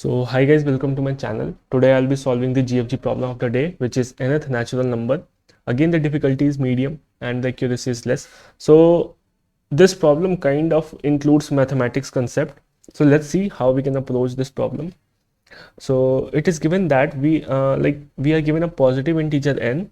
So hi guys, welcome to my channel. Today I'll be solving the GFG problem of the day, which is nth natural number. Again, the difficulty is medium and the accuracy is less. So this problem kind of includes mathematics concept. So let's see how we can approach this problem. So it is given that we are given a positive integer n,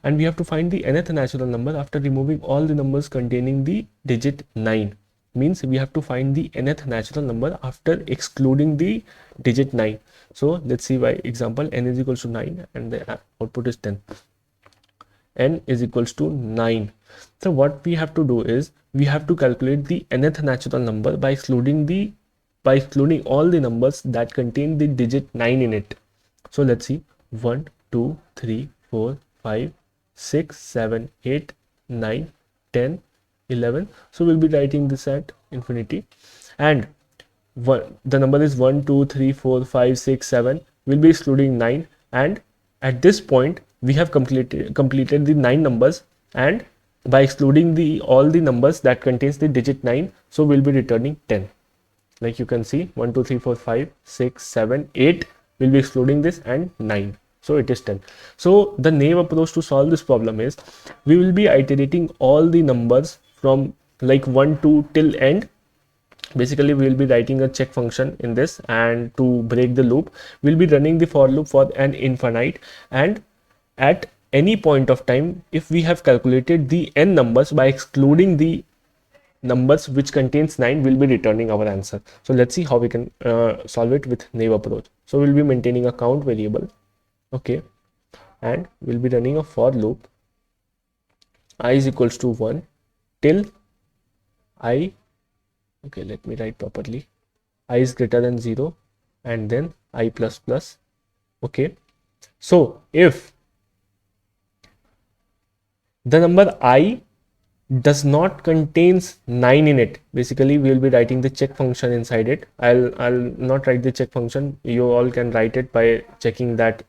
and we have to find the nth natural number after removing all the numbers containing the digit 9. Means we have to find the nth natural number after excluding the digit 9. So let's see by example. N is equals to 9 and the output is 10. N is equals to 9. So what we have to do is we have to calculate the nth natural number by excluding all the numbers that contain the digit 9 in it. So let's see, 1 2 3 4 5 6 7 8 9 10 11. So we'll be writing this at infinity, and the number is 1 2 3 4 5 6 7. We'll be excluding 9, and at this point we have completed the 9 numbers, and by excluding all the numbers that contains the digit 9, so we'll be returning 10. Like you can see, 1 2 3 4 5 6 7 8 will be excluding this, and 9, so it is 10. So the naive approach to solve this problem is we will be iterating all the numbers from like 1 2 till end. Basically we will be writing a check function in this, and to break the loop we'll be running the for loop for an infinite, and at any point of time, if we have calculated the n numbers by excluding the numbers which contains 9, will be returning our answer. So let's see how we can solve it with naive approach. So we'll be maintaining a count variable, okay, and we'll be running a for loop I is equals to 1 till I, okay, let me write properly, I is greater than 0, and then I plus plus. Okay, so if the number I does not contains 9 in it, basically we will be writing the check function inside it. I'll not write the check function. You all can write it by checking that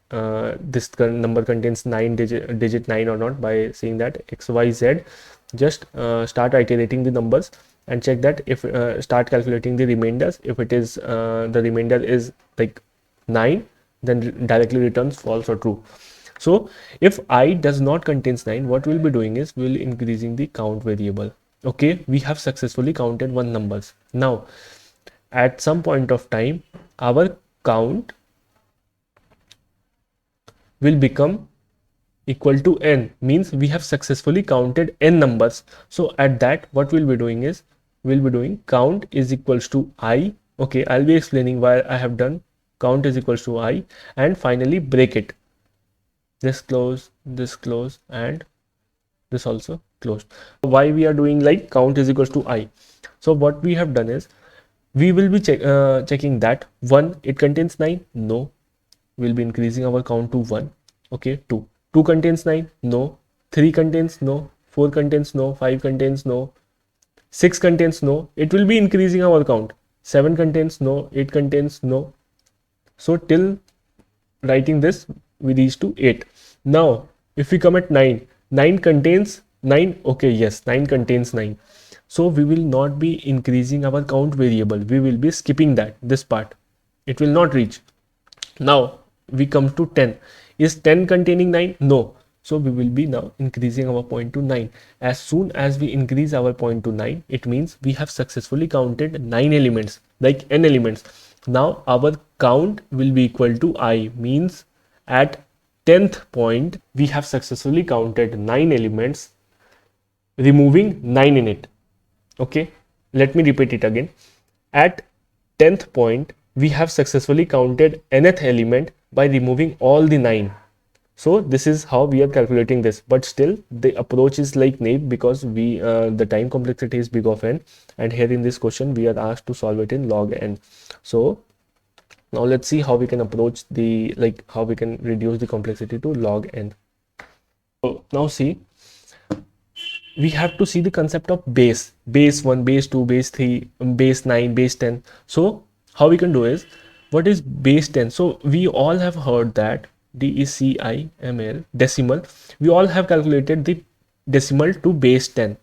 this number contains digit 9 or not, by saying that xyz. Just start iterating the numbers and check that if start calculating the remainders. If it is the remainder is like 9, then directly returns false or true. So if I does not contains 9, what we'll be doing is we'll increasing the count variable. Okay, we have successfully counted one numbers. Now at some point of time our count will become equal to n, means we have successfully counted n numbers. So at that, what we'll be doing is we'll be doing count is equals to I. Okay, I'll be explaining why I have done count is equals to I, and finally break it. This close, and this also closed. Why we are doing like count is equals to I? So what we have done is we will be checking that 1, it contains 9, no, we'll be increasing our count to 1. Okay, 2 contains 9, no, 3 contains no, 4 contains no, 5 contains no, 6 contains no, it will be increasing our count. 7 contains no, 8 contains no. So till writing this we reach to 8. Now if we come at 9 contains 9, okay, yes, 9 contains 9. So we will not be increasing our count variable, we will be skipping this part, it will not reach. Now we come to 10. Is 10 containing 9? No. So we will be now increasing our point to 9. As soon as we increase our point to 9, it means we have successfully counted 9 elements, like n elements. Now our count will be equal to I, means at 10th point we have successfully counted 9 elements, removing 9 in it. Okay, let me repeat it again. At 10th point we have successfully counted nth element by removing all the 9. So this is how we are calculating this, but still the approach is like naive, because we the time complexity is big of n, and here in this question we are asked to solve it in log n. So now let's see how we can approach the, like how we can reduce the complexity to log n. So now see, we have to see the concept of base 1, base 2, base 3, base 9, base 10. So how we can do is, what is base 10? So we all have heard that DECIML, decimal. We all have calculated the decimal to base 10.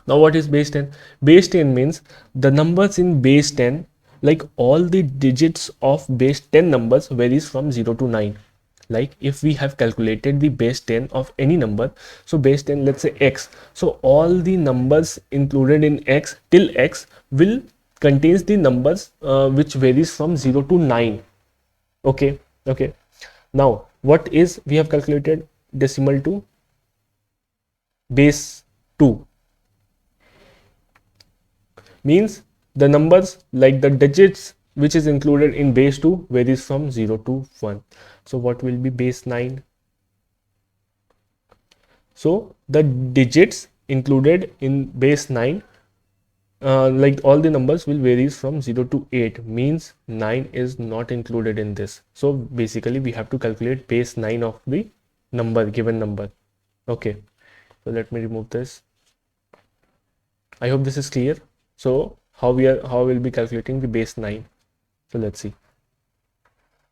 Now what is base 10? Base 10 means the numbers in base 10 like all the digits of base 10 numbers varies from 0 to 9. Like if we have calculated the base 10 of any number, so base 10, let's say x, so all the numbers included in x till x will contains the numbers which varies from 0 to 9. Okay, okay. Now what is we have calculated decimal to base 2, means the numbers like the digits which is included in base 2 varies from 0 to 1. So what will be base 9? So the digits included in base 9, like all the numbers will varies from 0 to 8, means 9 is not included in this. So basically we have to calculate base 9 of the number, given number. Okay, so let me remove this. I hope this is clear. So how we'll be calculating the base 9. So let's see.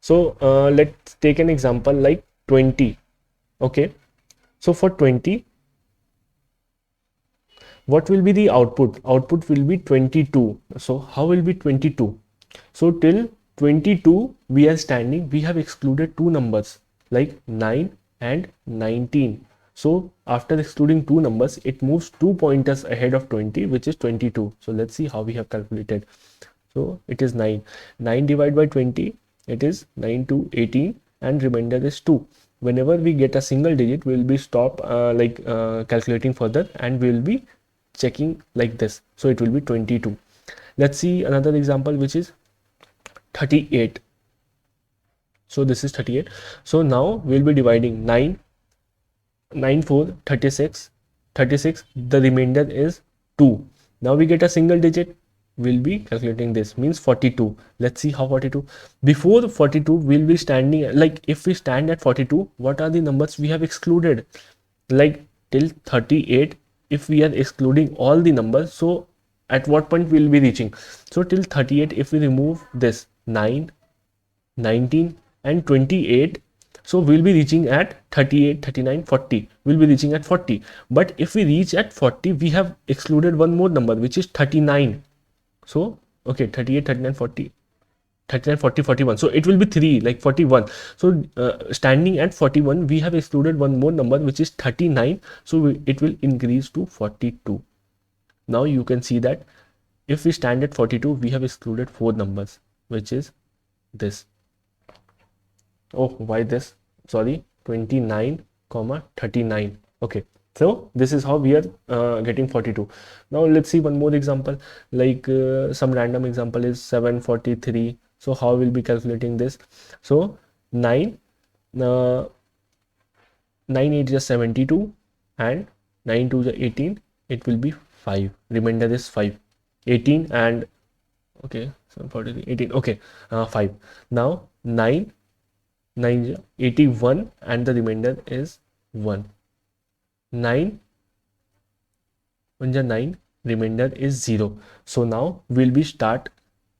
So let's take an example like 20. Okay, so for 20, what will be the output? Output will be 22. So how will be 22? So till 22 we are standing, we have excluded two numbers like 9 and 19. So after excluding two numbers, it moves 2 pointers ahead of 20, which is 22. So let's see how we have calculated. So it is 9. 9 divided by 20, it is 9 to 18, and remainder is 2. Whenever we get a single digit, we will be calculating further, and we will be checking like this. So it will be 22. Let's see another example, which is 38. So this is 38. So now we'll be dividing 9, 9 4 36, 36, the remainder is 2. Now we get a single digit, we'll be calculating this, means 42. Let's see how 42. Before 42 we'll be standing, like if we stand at 42, what are the numbers we have excluded? Like till 38, if we are excluding all the numbers, so at what point we'll be reaching? So till 38, if we remove this 9, 19 and 28, so we'll be reaching at 38, 39, 40. We'll be reaching at 40. But if we reach at 40, we have excluded one more number, which is 39. So okay, 38, 39, 40, 39, 40, 41. So it will be 3, like 41. So standing at 41, we have excluded one more number, which is 39. So it will increase to 42. Now you can see that if we stand at 42, we have excluded 4 numbers, which is this. Oh, why this? Sorry, 29, 39. Okay, so this is how we are getting 42. Now let's see one more example, like some random example is 743. So how we'll be calculating this? So 9, 9 8 is 72, and 9 2 is 18. It will be 5. Remainder is 5. 18 and okay, 743, 18. Okay, 5. Now 9 9 81, and the remainder is 1. 9 1 is 9, remainder is 0. So now we'll be start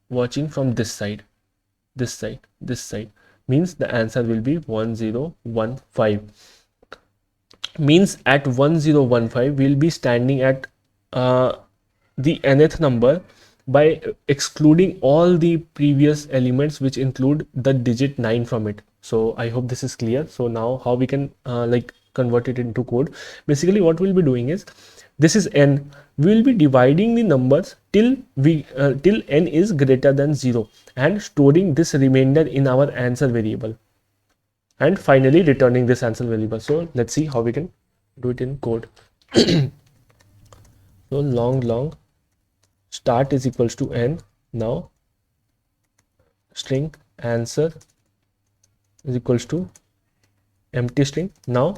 watching from this side, this side, this side, means the answer will be 1015. Means at 1015 we'll be standing at the nth number by excluding all the previous elements which include the digit 9 from it. So I hope this is clear. So now how we can like convert it into code? Basically what we'll be doing is, this is n, we will be dividing the numbers till till n is greater than 0, and storing this remainder in our answer variable, and finally returning this answer variable. So let's see how we can do it in code. So long start is equals to n. Now string answer is equals to empty string. Now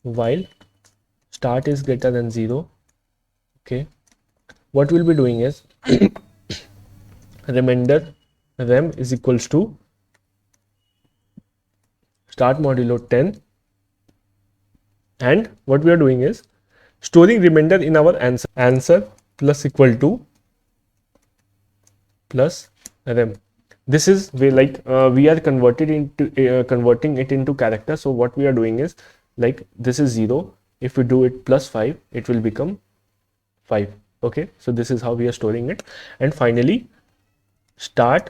while start is greater than 0, okay, what we'll be doing is remainder rem is equals to start modulo 10, and what we are doing is storing remainder in our answer plus equal to plus rem. This is way like we are converting it into character. So what we are doing is, like this is 0, if we do it plus 5, it will become 5. Okay, so this is how we are storing it. And finally start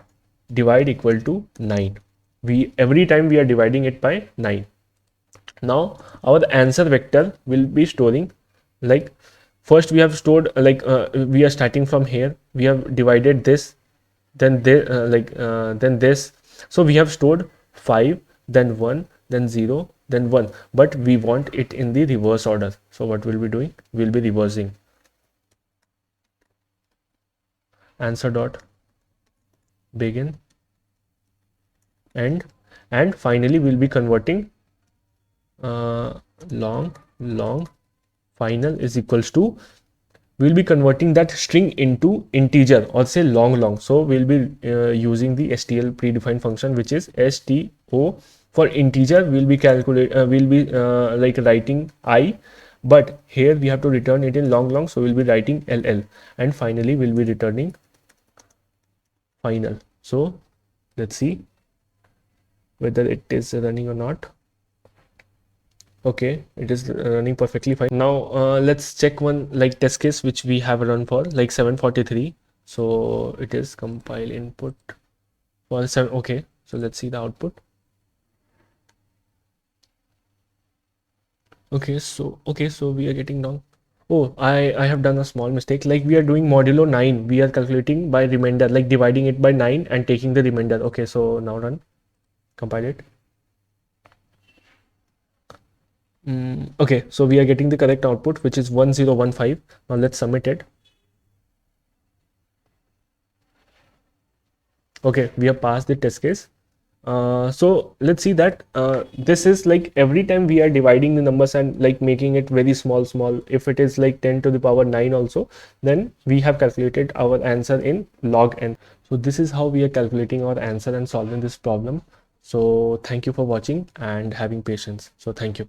divide equal to 9. We every time we are dividing it by 9. Now our answer vector will be storing, like, first we have stored, we are starting from here, we have divided this, then this, then this. So we have stored 5, then 1, then 0, then 1, but we want it in the reverse order. So what we'll be doing, we'll be reversing answer dot begin end, and finally we'll be converting long final is equals to, we'll be converting that string into integer, or say long. So we'll be using the stl predefined function, which is sto. For integer we'll be like writing I, but here we have to return it in long, so we'll be writing ll, and finally we'll be returning final. So let's see whether it is running or not. Okay, it is running perfectly fine. Now let's check one like test case which we have run for like 743. So it is compile input for 7. Okay, so let's see the output. Okay, so we are getting down. Oh, I have done a small mistake. Like, we are doing modulo 9. We are calculating by remainder, like dividing it by 9 and taking the remainder. Okay, so now run, compile it. Okay, so we are getting the correct output, which is 1015. Now let's submit it. Okay, we have passed the test case. So let's see that this is like every time we are dividing the numbers and like making it very small. If it is like 10 to the power 9 also, then we have calculated our answer in log n. So this is how we are calculating our answer and solving this problem. So thank you for watching and having patience. So thank you.